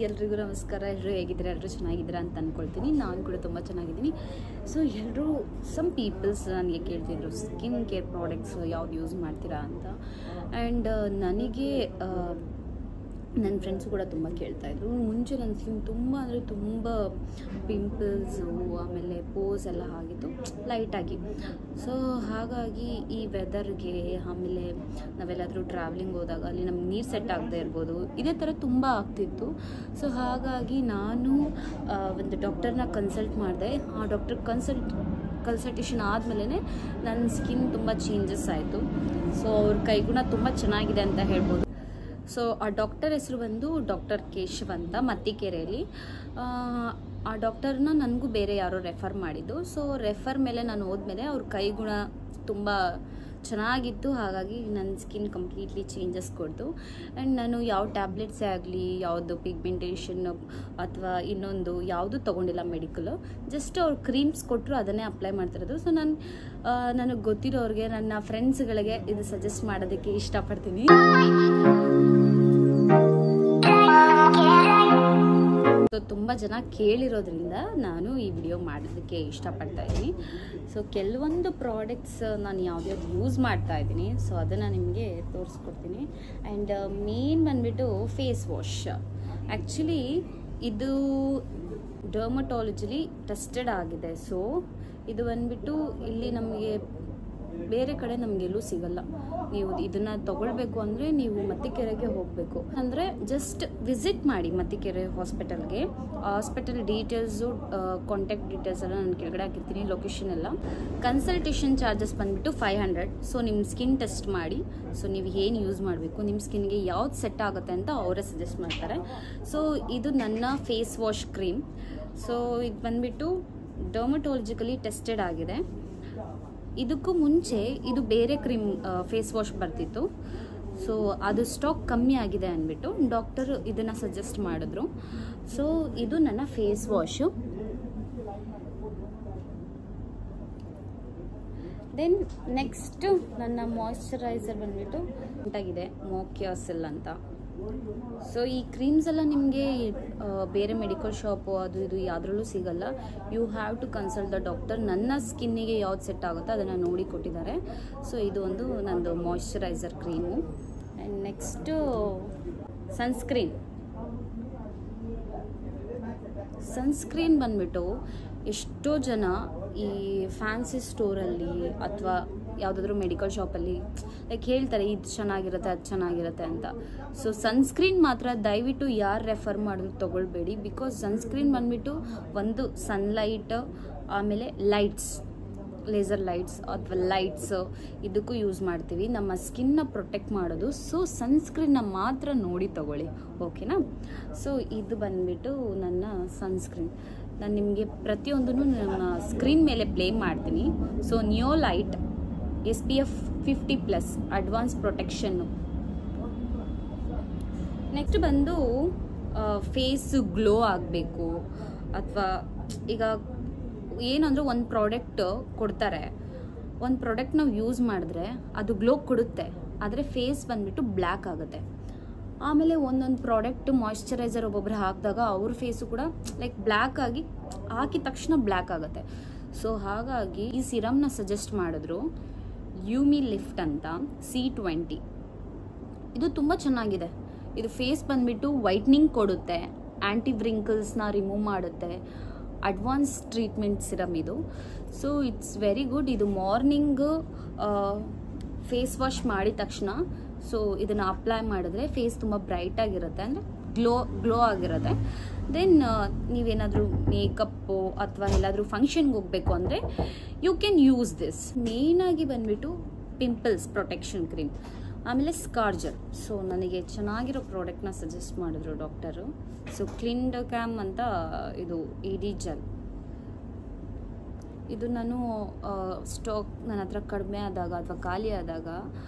ಎಲ್ರಿಗೂ ನಮಸ್ಕಾರ. ಎಲ್ಲರೂ ಹೇಗಿದ್ದೀರಾ? ಎಲ್ಲರೂ ಚೆನ್ನಾಗಿದ್ದೀರಾ ಅಂತ ಅಂದ್ಕೊಳ್ತೀನಿ. ನಾನು ಕೂಡ ತುಂಬ ಚೆನ್ನಾಗಿದ್ದೀನಿ. ಸೊ ಎಲ್ಲರೂ ಸಮ್ ಪೀಪಲ್ಸ್ ನನಗೆ ಕೇಳ್ತಿದ್ರು ಸ್ಕಿನ್ ಕೇರ್ ಪ್ರಾಡಕ್ಟ್ಸ್ ಯಾವ್ದು ಯೂಸ್ ಮಾಡ್ತೀರಾ ಅಂತ. ಆ್ಯಂಡ್ ನನಗೆ ನನ್ನ ಫ್ರೆಂಡ್ಸು ಕೂಡ ತುಂಬ ಕೇಳ್ತಾಯಿದ್ರು. ಮುಂಚೆ ನನ್ನ ಸ್ಕಿನ್ ತುಂಬ ಅಂದರೆ ತುಂಬ ಪಿಂಪಲ್ಸು, ಆಮೇಲೆ ಪೋಸ್ ಎಲ್ಲ ಆಗಿತ್ತು ಲೈಟಾಗಿ. ಸೊ ಹಾಗಾಗಿ ಈ ವೆದರ್ಗೆ, ಆಮೇಲೆ ನಾವೆಲ್ಲಾದರೂ ಟ್ರಾವೆಲಿಂಗ್ ಹೋದಾಗ ಅಲ್ಲಿ ನಮ್ಗೆ ನೀರು ಸೆಟ್ ಆಗದೆ ಇರ್ಬೋದು, ಇದೇ ಥರ ತುಂಬ ಆಗ್ತಿತ್ತು. ಸೊ ಹಾಗಾಗಿ ನಾನು ಒಂದು ಡಾಕ್ಟರ್ನ ಕನ್ಸಲ್ಟ್ ಮಾಡಿದೆ. ಆ ಡಾಕ್ಟರ್ ಕನ್ಸಲ್ಟೇಷನ್ ಆದಮೇಲೆ ನನ್ನ ಸ್ಕಿನ್ ತುಂಬ ಚೇಂಜಸ್ ಆಯಿತು. ಸೊ ಅವ್ರ ಕೈಗುಣ ತುಂಬ ಚೆನ್ನಾಗಿದೆ ಅಂತ ಹೇಳ್ಬೋದು. ಸೊ ಆ ಡಾಕ್ಟರ್ ಹೆಸರು ಬಂದು ಡಾಕ್ಟರ್ ಕೇಶವ್ ಅಂತ, ಮತ್ತಿಕೆರೆಯಲ್ಲಿ. ಆ ಡಾಕ್ಟರ್ನ ನನಗೂ ಬೇರೆ ಯಾರೋ ರೆಫರ್ ಮಾಡಿದ್ದು. ಸೊ ರೆಫರ್ ಮೇಲೆ ನಾನು ಹೋದ್ಮೇಲೆ ಅವ್ರ ಕೈಗುಣ ತುಂಬ ಚೆನ್ನಾಗಿತ್ತು. ಹಾಗಾಗಿ ನನ್ನ ಸ್ಕಿನ್ ಕಂಪ್ಲೀಟ್ಲಿ ಚೇಂಜಸ್ ಕೊಡ್ತು. ಆ್ಯಂಡ್ ನಾನು ಯಾವ ಟ್ಯಾಬ್ಲೆಟ್ಸೇ ಆಗಲಿ, ಯಾವುದು ಪಿಗ್ಮೆಂಟೇಷನ್ ಅಥವಾ ಇನ್ನೊಂದು ಯಾವುದೂ ತೊಗೊಂಡಿಲ್ಲ ಮೆಡಿಕಲು. ಜಸ್ಟ್ ಅವ್ರು ಕ್ರೀಮ್ಸ್ ಕೊಟ್ಟರು, ಅದನ್ನೇ ಅಪ್ಲೈ ಮಾಡ್ತಿರೋದು. ಸೊ ನನಗೆ ಗೊತ್ತಿರೋರಿಗೆ, ನನ್ನ ಫ್ರೆಂಡ್ಸ್ಗಳಿಗೆ ಇದು ಸಜೆಸ್ಟ್ ಮಾಡೋದಕ್ಕೆ ಇಷ್ಟಪಡ್ತೀನಿ. ಸೊ ತುಂಬ ಜನ ಕೇಳಿರೋದ್ರಿಂದ ನಾನು ಈ ವಿಡಿಯೋ ಮಾಡೋದಕ್ಕೆ ಇಷ್ಟಪಡ್ತಾ ಇದ್ದೀನಿ. ಸೊ ಕೆಲವೊಂದು ಪ್ರಾಡಕ್ಟ್ಸ್ ನಾನು ಯಾವ್ದ್ಯಾವ್ದು ಯೂಸ್ ಮಾಡ್ತಾ ಇದ್ದೀನಿ, ಸೊ ಅದನ್ನು ನಿಮಗೆ ತೋರಿಸ್ಕೊಡ್ತೀನಿ. ಆ್ಯಂಡ್ ಮೇನ್ ಬಂದುಬಿಟ್ಟು ಫೇಸ್ ವಾಶ್. ಆ್ಯಕ್ಚುಲಿ ಇದು ಡರ್ಮಟಾಲಜಿಲಿ ಟೆಸ್ಟೆಡ್ ಆಗಿದೆ. ಸೊ ಇದು ಬಂದುಬಿಟ್ಟು ಇಲ್ಲಿ ನಮಗೆ ಬೇರೆ ಕಡೆ ನಮಗೆಲ್ಲೂ ಸಿಗಲ್ಲ. ನೀವು ಇದನ್ನು ತೊಗೊಳ್ಬೇಕು ಅಂದರೆ ನೀವು ಮತ್ತಿಕೆರೆಗೆ ಹೋಗಬೇಕು. ಅಂದರೆ ಜಸ್ಟ್ ವಿಸಿಟ್ ಮಾಡಿ ಮತ್ತಿಕೆರೆ ಹಾಸ್ಪಿಟಲ್ಗೆ. ಹಾಸ್ಪಿಟಲ್ ಡೀಟೇಲ್ಸು, ಕಾಂಟ್ಯಾಕ್ಟ್ ಡೀಟೇಲ್ಸ್ ಎಲ್ಲ ನಾನು ಕೆಳಗಡೆ ಹಾಕಿರ್ತೀನಿ, ಲೊಕೇಶನ್ ಎಲ್ಲ. ಕನ್ಸಲ್ಟೇಷನ್ ಚಾರ್ಜಸ್ ಬಂದುಬಿಟ್ಟು 500. ಸೊ ನಿಮ್ಮ ಸ್ಕಿನ್ ಟೆಸ್ಟ್ ಮಾಡಿ, ಸೊ ನೀವು ಏನು ಯೂಸ್ ಮಾಡಬೇಕು, ನಿಮ್ಮ ಸ್ಕಿನ್ಗೆ ಯಾವ್ದು ಸೆಟ್ ಆಗುತ್ತೆ ಅಂತ ಅವರೇ ಸಜೆಸ್ಟ್ ಮಾಡ್ತಾರೆ. ಸೊ ಇದು ನನ್ನ ಫೇಸ್ ವಾಶ್ ಕ್ರೀಮ್. ಸೊ ಇದು ಬಂದುಬಿಟ್ಟು ಡರ್ಮಟಾಲಜಿಕಲಿ ಟೆಸ್ಟೆಡ್ ಆಗಿದೆ. ಇದಕ್ಕೂ ಮುಂಚೆ ಇದು ಬೇರೆ ಕ್ರೀಮ್ ಫೇಸ್ ವಾಶ್ ಬರ್ತಿತ್ತು. ಸೊ ಅದು ಸ್ಟಾಕ್ ಕಮ್ಮಿ ಆಗಿದೆ ಅಂದ್ಬಿಟ್ಟು ಡಾಕ್ಟರ್ ಇದನ್ನು ಸಜೆಸ್ಟ್ ಮಾಡಿದ್ರು. ಸೊ ಇದು ನನ್ನ ಫೇಸ್ ವಾಶು. ದೆನ್ ನೆಕ್ಸ್ಟ್ ನನ್ನ ಮಾಯ್ಶ್ಚರೈಸರ್ ಬಂದ್ಬಿಟ್ಟು ಉಂಟಾಗಿದೆ ಮೋಕ್ಯಾಸಿಲ್ ಅಂತ. ಸೊ ಈ ಕ್ರೀಮ್ಸ್ ಎಲ್ಲ ನಿಮಗೆ ಬೇರೆ ಮೆಡಿಕಲ್ ಶಾಪು ಅದು ಇದು ಯಾವುದ್ರಲ್ಲೂ ಸಿಗಲ್ಲ. You have to consult the doctor. ನನ್ನ ಸ್ಕಿನ್ನಿಗೆ ಯಾವ್ದು ಸೆಟ್ ಆಗುತ್ತೋ ಅದನ್ನು ನೋಡಿ ಕೊಟ್ಟಿದ್ದಾರೆ. ಸೊ ಇದು ಒಂದು ನಂದು moisturiser cream. And next sunscreen ಬಂದ್ಬಿಟ್ಟು ಎಷ್ಟೋ ಜನ ಈ ಫ್ಯಾನ್ಸಿ ಸ್ಟೋರಲ್ಲಿ ಅಥವಾ ಯಾವುದಾದ್ರೂ ಮೆಡಿಕಲ್ ಶಾಪಲ್ಲಿ ಲೈಕ್ ಹೇಳ್ತಾರೆ ಇದು ಚೆನ್ನಾಗಿರುತ್ತೆ, ಅದು ಚೆನ್ನಾಗಿರುತ್ತೆ ಅಂತ. ಸೊ ಸನ್ಸ್ಕ್ರೀನ್ ಮಾತ್ರ ದಯವಿಟ್ಟು ಯಾರು ರೆಫರ್ ಮಾಡಿದ್ರು ತೊಗೊಳ್ಬೇಡಿ. ಬಿಕಾಸ್ ಸನ್ಸ್ಕ್ರೀನ್ ಬಂದುಬಿಟ್ಟು ಒಂದು ಸನ್ಲೈಟ್, ಆಮೇಲೆ ಲೈಟ್ಸ್, ಲೇಸರ್ ಲೈಟ್ಸ್ ಅಥವಾ ಲೈಟ್ಸ್, ಇದಕ್ಕೂ ಯೂಸ್ ಮಾಡ್ತೀವಿ. ನಮ್ಮ ಸ್ಕಿನ್ನ ಪ್ರೊಟೆಕ್ಟ್ ಮಾಡೋದು. ಸೊ ಸನ್ಸ್ಕ್ರೀನ್ನ ಮಾತ್ರ ನೋಡಿ ತೊಗೊಳ್ಳಿ, ಓಕೆನಾ? ಸೊ ಇದು ಬಂದುಬಿಟ್ಟು ನನ್ನ ಸನ್ಸ್ಕ್ರೀನ್. ನಾನು ನಿಮಗೆ ಪ್ರತಿಯೊಂದನ್ನು ನನ್ನ ಸ್ಕ್ರೀನ್ ಮೇಲೆ ಪ್ಲೇ ಮಾಡ್ತೀನಿ. So Neolite SPF 50+ advance protection. Next ಬಂದು ಫೇಸು ಗ್ಲೋ ಆಗಬೇಕು, ಅಥವಾ ಈಗ ಏನಂದ್ರೆ ಒಂದು ಪ್ರಾಡಕ್ಟ್ ಕೊಡ್ತಾರೆ, ಒಂದು ಪ್ರಾಡಕ್ಟ್ ನಾವು ಯೂಸ್ ಮಾಡಿದ್ರೆ ಅದು ಗ್ಲೋ ಕೊಡುತ್ತೆ, ಆದರೆ ಫೇಸ್ ಬಂದುಬಿಟ್ಟು ಬ್ಲ್ಯಾಕ್ ಆಗುತ್ತೆ. ಆಮೇಲೆ ಒಂದೊಂದು ಪ್ರಾಡಕ್ಟ್ ಮಾಯ್ಶ್ಚರೈಸರ್ ಒಬ್ಬೊಬ್ಬರು ಹಾಕಿದಾಗ ಅವ್ರ ಫೇಸು ಕೂಡ ಲೈಕ್ ಬ್ಲ್ಯಾಕ್ ಆಗಿ, ಹಾಕಿದ ತಕ್ಷಣ ಬ್ಲ್ಯಾಕ್ ಆಗುತ್ತೆ. ಸೊ ಹಾಗಾಗಿ ಈ ಸಿರಮ್ನ ಸಜೆಸ್ಟ್ ಮಾಡಿದ್ರು, ಯೂಮಿ ಲಿಫ್ಟ್ ಅಂತ, C20. ಇದು ತುಂಬ ಚೆನ್ನಾಗಿದೆ. ಇದು ಫೇಸ್ ಬಂದುಬಿಟ್ಟು ವೈಟ್ನಿಂಗ್ ಕೊಡುತ್ತೆ, ಆ್ಯಂಟಿ ವ್ರಿಂಕಲ್ಸ್ನ ರಿಮೂವ್ ಮಾಡುತ್ತೆ. ಅಡ್ವಾನ್ಸ್ ಟ್ರೀಟ್ಮೆಂಟ್ ಸಿರಮ್ ಇದು. So it's very good. ಇದು ಮಾರ್ನಿಂಗ್ ಫೇಸ್ ವಾಶ್ ಮಾಡಿದ ತಕ್ಷಣ ಸೊ ಇದನ್ನು ಅಪ್ಲೈ ಮಾಡಿದ್ರೆ ಫೇಸ್ ತುಂಬ ಬ್ರೈಟಾಗಿರುತ್ತೆ, ಅಂದರೆ ಗ್ಲೋ ಆಗಿರುತ್ತೆ. ದೆನ್ ನೀವೇನಾದರೂ ಮೇಕಪ್ಪು ಅಥವಾ ಎಲ್ಲಾದರೂ ಫಂಕ್ಷನ್ಗೆ ಹೋಗಬೇಕು ಅಂದರೆ ಯು ಕ್ಯಾನ್ ಯೂಸ್ ದಿಸ್. ಮೇಯ್ನಾಗಿ ಬಂದುಬಿಟ್ಟು ಪಿಂಪಲ್ಸ್ ಪ್ರೊಟೆಕ್ಷನ್ ಕ್ರೀಮ್, ಆಮೇಲೆ ಸ್ಕಾರ್ಜರ್. ಸೊ ನನಗೆ ಚೆನ್ನಾಗಿರೋ ಪ್ರಾಡಕ್ಟ್ನ ಸಜೆಸ್ಟ್ ಮಾಡಿದ್ರು ಡಾಕ್ಟರು. ಸೊ ಕ್ಲಿಂಡೋಕ್ಯಾಮ್ ಅಂತ ಇದು ED ಜೆಲ್. ಇದು ನಾನು ಸ್ಟಾಕ್ ನನ್ನ ಹತ್ರ ಕಡಿಮೆ ಆದಾಗ ಅಥವಾ ಖಾಲಿ ಆದಾಗ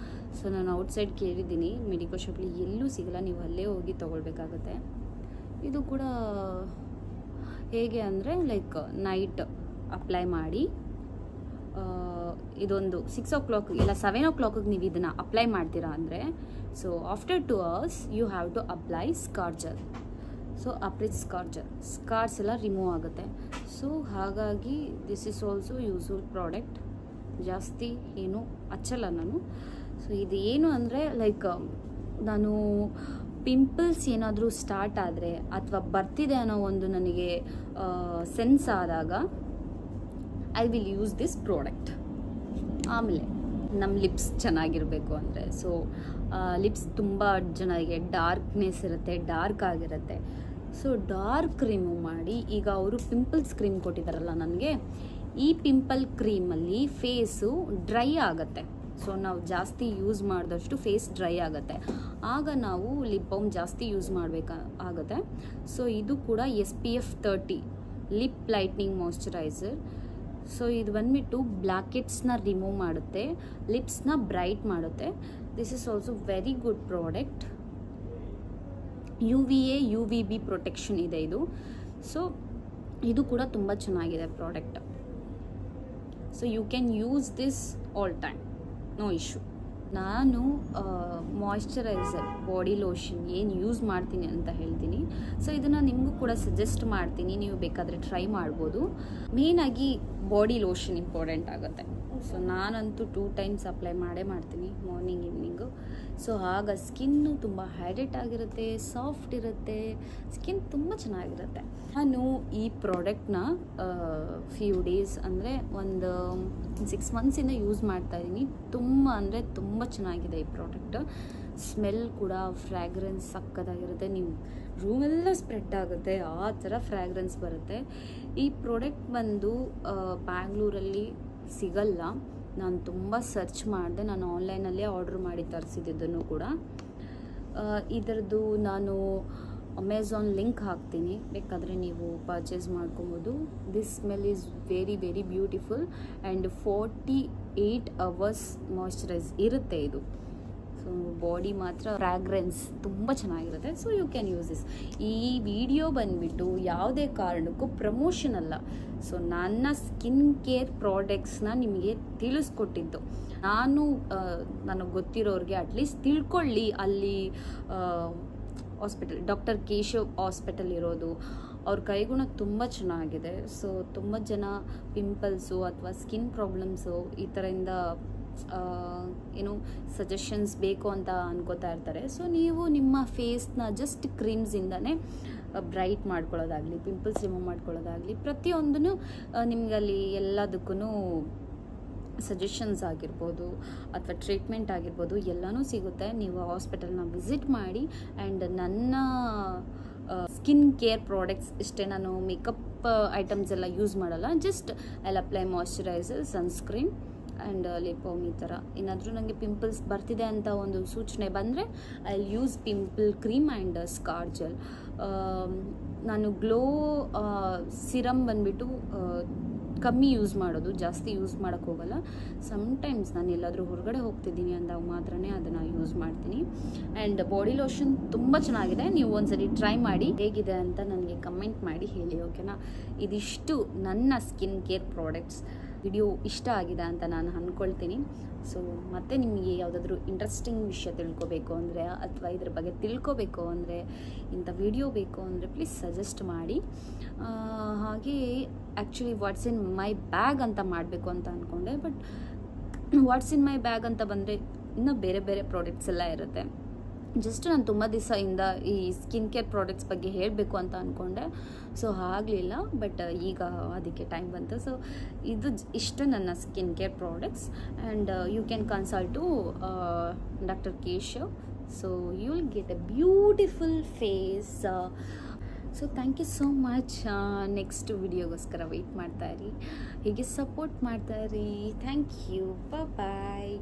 ಸೊ ನಾನು ಔಟ್ಸೈಡ್ ಕೇಳಿದ್ದೀನಿ, ಮೆಡಿಕಲ್ ಶಾಪಲ್ಲಿ ಎಲ್ಲೂ ಸಿಗಲ್ಲ, ನೀವು ಅಲ್ಲೇ ಹೋಗಿ ತೊಗೊಳ್ಬೇಕಾಗತ್ತೆ. ಇದು ಕೂಡ ಹೇಗೆ ಅಂದರೆ ಲೈಕ್ ನೈಟ್ ಅಪ್ಲೈ ಮಾಡಿ ಇದೊಂದು 6 o'clock ಇಲ್ಲ 7 o'clock ನೀವು ಇದನ್ನು ಅಪ್ಲೈ ಮಾಡ್ತೀರಾ ಅಂದರೆ so after 2 hours you have to apply scar gel. So ಅಪ್ರಿಚ್ ಸ್ಕಾರ್ಸ್ ಎಲ್ಲ ರಿಮೂವ್ ಆಗುತ್ತೆ. ಸೊ ಹಾಗಾಗಿ this is also useful product. ಜಾಸ್ತಿ ಏನು ಹಚ್ಚಲ್ಲ ನಾನು. ಸೊ ಇದು ಏನು ಅಂದರೆ ಲೈಕ್ ನಾನು ಪಿಂಪಲ್ಸ್ ಏನಾದರೂ ಸ್ಟಾರ್ಟ್ ಆದರೆ ಅಥವಾ ಬರ್ತಿದೆ ಅನ್ನೋ ಒಂದು ನನಗೆ ಸೆನ್ಸ್ ಆದಾಗ I will use this product. ಆಮೇಲೆ ನಮ್ಮ ಲಿಪ್ಸ್ ಚೆನ್ನಾಗಿರಬೇಕು ಅಂದರೆ, ಸೊ ಲಿಪ್ಸ್ ತುಂಬ ಜನರಿಗೆ ಡಾರ್ಕ್ನೆಸ್ ಇರುತ್ತೆ, ಡಾರ್ಕ್ ಆಗಿರುತ್ತೆ. ಸೊ ಡಾರ್ಕ್ ರಿಮೂವ್ ಮಾಡಿ, ಈಗ ಅವರು ಪಿಂಪಲ್ಸ್ ಕ್ರೀಮ್ ಕೊಟ್ಟಿದ್ದಾರಲ್ಲ ನನಗೆ, ಈ ಪಿಂಪಲ್ ಕ್ರೀಮಲ್ಲಿ ಫೇಸು ಡ್ರೈ ಆಗುತ್ತೆ. ಸೊ ನಾವು ಜಾಸ್ತಿ ಯೂಸ್ ಮಾಡಿದಷ್ಟು ಫೇಸ್ ಡ್ರೈ ಆಗುತ್ತೆ. ಆಗ ನಾವು ಲಿಪ್ ಬಾಮ್ ಜಾಸ್ತಿ ಯೂಸ್ ಮಾಡಬೇಕಾಗುತ್ತೆ. ಸೊ ಇದು ಕೂಡ SPF 30 lip lightning moisturiser. So ಇದು ಬಂದ್ಬಿಟ್ಟು ಬ್ಲ್ಯಾಕೆಟ್ಸ್ನ ರಿಮೂವ್ ಮಾಡುತ್ತೆ, ಲಿಪ್ಸ್ನ ಬ್ರೈಟ್ ಮಾಡುತ್ತೆ. This is also very good product. UVA UVB protection ಇದೆ ಇದು. ಸೊ ಇದು ಕೂಡ ತುಂಬ ಚೆನ್ನಾಗಿದೆ product. So you can use this all time, no issue. ನಾನು ಮಾಯ್ಶ್ಚರೈಸರ್ ಬಾಡಿ ಲೋಷನ್ ಏನು ಯೂಸ್ ಮಾಡ್ತೀನಿ ಅಂತ ಹೇಳ್ತೀನಿ. ಸೊ ಇದನ್ನು ನಿಮಗೂ ಕೂಡ ಸಜೆಸ್ಟ್ ಮಾಡ್ತೀನಿ, ನೀವು ಬೇಕಾದರೆ ಟ್ರೈ ಮಾಡ್ಬೋದು. ಮೇಯ್ನಾಗಿ ಬಾಡಿ ಲೋಷನ್ ಇಂಪಾರ್ಟೆಂಟ್ ಆಗುತ್ತೆ. ಸೊ ನಾನಂತೂ 2 ಟೈಮ್ಸ್ ಅಪ್ಲೈ ಮಾಡ್ತೀನಿ, ಮಾರ್ನಿಂಗ್ ಈವ್ನಿಂಗು. ಸೊ ಆಗ ಸ್ಕಿನ್ನು ತುಂಬ ಹೈಡ್ರೇಟ್ ಆಗಿರುತ್ತೆ, ಸಾಫ್ಟ್ ಇರುತ್ತೆ, ಸ್ಕಿನ್ ತುಂಬ ಚೆನ್ನಾಗಿರುತ್ತೆ. ನಾನು ಈ ಪ್ರಾಡಕ್ಟ್ನ ಫ್ಯೂ ಡೇಸ್ ಅಂದರೆ ಒಂದು 6 ಮಂತ್ಸಿಂದ ಯೂಸ್ ಮಾಡ್ತಾಯಿದ್ದೀನಿ. ತುಂಬ ಅಂದರೆ ತುಂಬ ಚೆನ್ನಾಗಿದೆ ಈ ಪ್ರಾಡಕ್ಟ್. ಸ್ಮೆಲ್ ಕೂಡ ಫ್ರ್ಯಾಗ್ರೆನ್ಸ್ ಸಕ್ಕತ್ತಾಗಿರುತ್ತೆ, ನೀವು ರೂಮೆಲ್ಲ ಸ್ಪ್ರೆಡ್ ಆಗುತ್ತೆ, ಆ ಥರ ಫ್ರ್ಯಾಗ್ರೆನ್ಸ್ ಬರುತ್ತೆ. ಈ ಪ್ರಾಡಕ್ಟ್ ಬಂದು ಬ್ಯಾಂಗ್ಳೂರಲ್ಲಿ ಸಿಗಲ್ಲ. ನಾನು ತುಂಬ ಸರ್ಚ್ ಮಾಡಿದೆ, ನಾನು ಆನ್ಲೈನಲ್ಲೇ ಆರ್ಡ್ರ್ ಮಾಡಿ ತರಿಸಿದ್ದನ್ನು ಕೂಡ. ಇದರದ್ದು ನಾನು ಅಮೆಝಾನ್ ಲಿಂಕ್ ಹಾಕ್ತೀನಿ, ಬೇಕಾದರೆ ನೀವು ಪರ್ಚೇಸ್ ಮಾಡ್ಕೊಬೋದು. This smell is very very beautiful and 48 hours moisturise ಇರುತ್ತೆ ಇದು. ಸೊ ಬಾಡಿ ಮಾತ್ರ ಫ್ರ್ಯಾಗ್ರೆನ್ಸ್ ತುಂಬ ಚೆನ್ನಾಗಿರುತ್ತೆ. So you can use this. ಈ ವಿಡಿಯೋ ಬಂದುಬಿಟ್ಟು ಯಾವುದೇ ಕಾರಣಕ್ಕೂ ಪ್ರಮೋಷನ್ ಅಲ್ಲ. ಸೊ ನನ್ನ ಸ್ಕಿನ್ ಕೇರ್ ಪ್ರಾಡಕ್ಟ್ಸ್ನ ನಿಮಗೆ ತಿಳಿಸ್ಕೊಟ್ಟಿದ್ದು ನಾನು, ನನಗೆ ಗೊತ್ತಿರೋರಿಗೆ ಅಟ್ಲೀಸ್ಟ್ ತಿಳ್ಕೊಳ್ಳಿ. ಅಲ್ಲಿ ಹಾಸ್ಪಿಟಲ್ ಡಾಕ್ಟರ್ ಕೇಶವ್ ಹಾಸ್ಪಿಟಲ್ ಇರೋದು, ಅವ್ರ ಕೈಗುಣ ತುಂಬ ಚೆನ್ನಾಗಿದೆ. ಸೊ ತುಂಬ ಜನ ಪಿಂಪಲ್ಸು ಅಥವಾ ಸ್ಕಿನ್ ಪ್ರಾಬ್ಲಮ್ಸು ಈ ಥರದಿಂದ ಏನು ಸಜೆಷನ್ಸ್ ಬೇಕು ಅಂತ ಅನ್ಕೋತಾ ಇರ್ತಾರೆ. ಸೊ ನೀವು ನಿಮ್ಮ ಫೇಸ್ನ ಜಸ್ಟ್ ಕ್ರೀಮ್ಸಿಂದನೇ ಬ್ರೈಟ್ ಮಾಡ್ಕೊಳ್ಳೋದಾಗಲಿ, ಪಿಂಪಲ್ಸ್ ರಿಮೂವ್ ಮಾಡ್ಕೊಳ್ಳೋದಾಗಲಿ, ಪ್ರತಿಯೊಂದೂ ನಿಮಗಲ್ಲಿ ಎಲ್ಲದಕ್ಕೂ ಸಜೆಷನ್ಸ್ ಆಗಿರ್ಬೋದು ಅಥವಾ ಟ್ರೀಟ್ಮೆಂಟ್ ಆಗಿರ್ಬೋದು ಎಲ್ಲನೂ ಸಿಗುತ್ತೆ. ನೀವು ಹಾಸ್ಪಿಟಲ್ನ ವಿಸಿಟ್ ಮಾಡಿ. ಆ್ಯಂಡ್ ನನ್ನ ಸ್ಕಿನ್ ಕೇರ್ ಪ್ರಾಡಕ್ಟ್ಸ್ ಇಷ್ಟೇ, ನಾನು ಮೇಕಪ್ ಐಟಮ್ಸ್ ಎಲ್ಲ ಯೂಸ್ ಮಾಡಲ್ಲ. Just I apply moisturiser, sunscreen and lip balm. ಈ ಥರ ಏನಾದರೂ ನನಗೆ ಪಿಂಪಲ್ಸ್ ಬರ್ತಿದೆ ಅಂತ ಒಂದು ಸೂಚನೆ ಬಂದರೆ I use pimple cream and scar gel. ನಾನು ಗ್ಲೋ ಸಿರಮ್ ಬಂದುಬಿಟ್ಟು ಕಮ್ಮಿ ಯೂಸ್ ಮಾಡೋದು, ಜಾಸ್ತಿ ಯೂಸ್ ಮಾಡೋಕ್ಕೆ ಹೋಗಲ್ಲ. ಸಮ್ಟೈಮ್ಸ್ ನಾನು ಎಲ್ಲಾದರೂ ಹೊರಗಡೆ ಹೋಗ್ತಿದ್ದೀನಿ ಅಂದಾಗ ಮಾತ್ರ ಅದನ್ನು ಯೂಸ್ ಮಾಡ್ತೀನಿ. ಆ್ಯಂಡ್ ಬಾಡಿ ಲೋಷನ್ ತುಂಬ ಚೆನ್ನಾಗಿದೆ, ನೀವು ಒಂದ್ಸರಿ ಟ್ರೈ ಮಾಡಿ, ಹೇಗಿದೆ ಅಂತ ನನಗೆ ಕಮೆಂಟ್ ಮಾಡಿ ಹೇಳಿ, ಓಕೆನಾ? ಇದಿಷ್ಟು ನನ್ನ ಸ್ಕಿನ್ ಕೇರ್ ಪ್ರಾಡಕ್ಟ್ಸ್. ವಿಡಿಯೋ ಇಷ್ಟ ಆಗಿದೆ ಅಂತ ನಾನು ಅಂದ್ಕೊಳ್ತೀನಿ. ಸೊ ಮತ್ತೆ ನಿಮಗೆ ಯಾವುದಾದ್ರೂ ಇಂಟ್ರೆಸ್ಟಿಂಗ್ ವಿಷಯ ತಿಳ್ಕೊಬೇಕು ಅಂದರೆ ಅಥವಾ ಇದ್ರ ಬಗ್ಗೆ ತಿಳ್ಕೊಬೇಕು ಅಂದರೆ, ಇಂಥ ವಿಡಿಯೋ ಬೇಕು ಅಂದರೆ ಪ್ಲೀಸ್ ಸಜೆಸ್ಟ್ ಮಾಡಿ. ಹಾಗೆ ಆ್ಯಕ್ಚುಲಿ ವಾಟ್ಸ್ ಇನ್ ಮೈ ಬ್ಯಾಗ್ ಅಂತ ಮಾಡಬೇಕು ಅಂತ ಅಂದ್ಕೊಂಡೆ. But what's in my bag ಅಂತ ಬಂದರೆ ಇನ್ನೂ ಬೇರೆ ಬೇರೆ ಪ್ರಾಡಕ್ಟ್ಸ್ ಎಲ್ಲ ಇರುತ್ತೆ. ಜಸ್ಟ್ ನಾನು ತುಂಬ ದಿವಸದಿಂದ ಈ ಸ್ಕಿನ್ ಕೇರ್ ಪ್ರಾಡಕ್ಟ್ಸ್ ಬಗ್ಗೆ ಹೇಳಬೇಕು ಅಂತ ಅಂದ್ಕೊಂಡೆ. ಸೊ ಆಗಲಿಲ್ಲ, ಬಟ್ ಈಗ ಅದಕ್ಕೆ ಟೈಮ್ ಬಂತು. ಸೊ ಇಷ್ಟು ನನ್ನ skin care products. And you can consult to doctor Keshav. So you will get a beautiful face. So thank you so much. Next ವಿಡಿಯೋಗೋಸ್ಕರ ವೆಯ್ಟ್ ಮಾಡ್ತಾಯಿರಿ, ಹೀಗೆ ಸಪೋರ್ಟ್ ಮಾಡ್ತಾಯಿರಿ. Thank you, bye.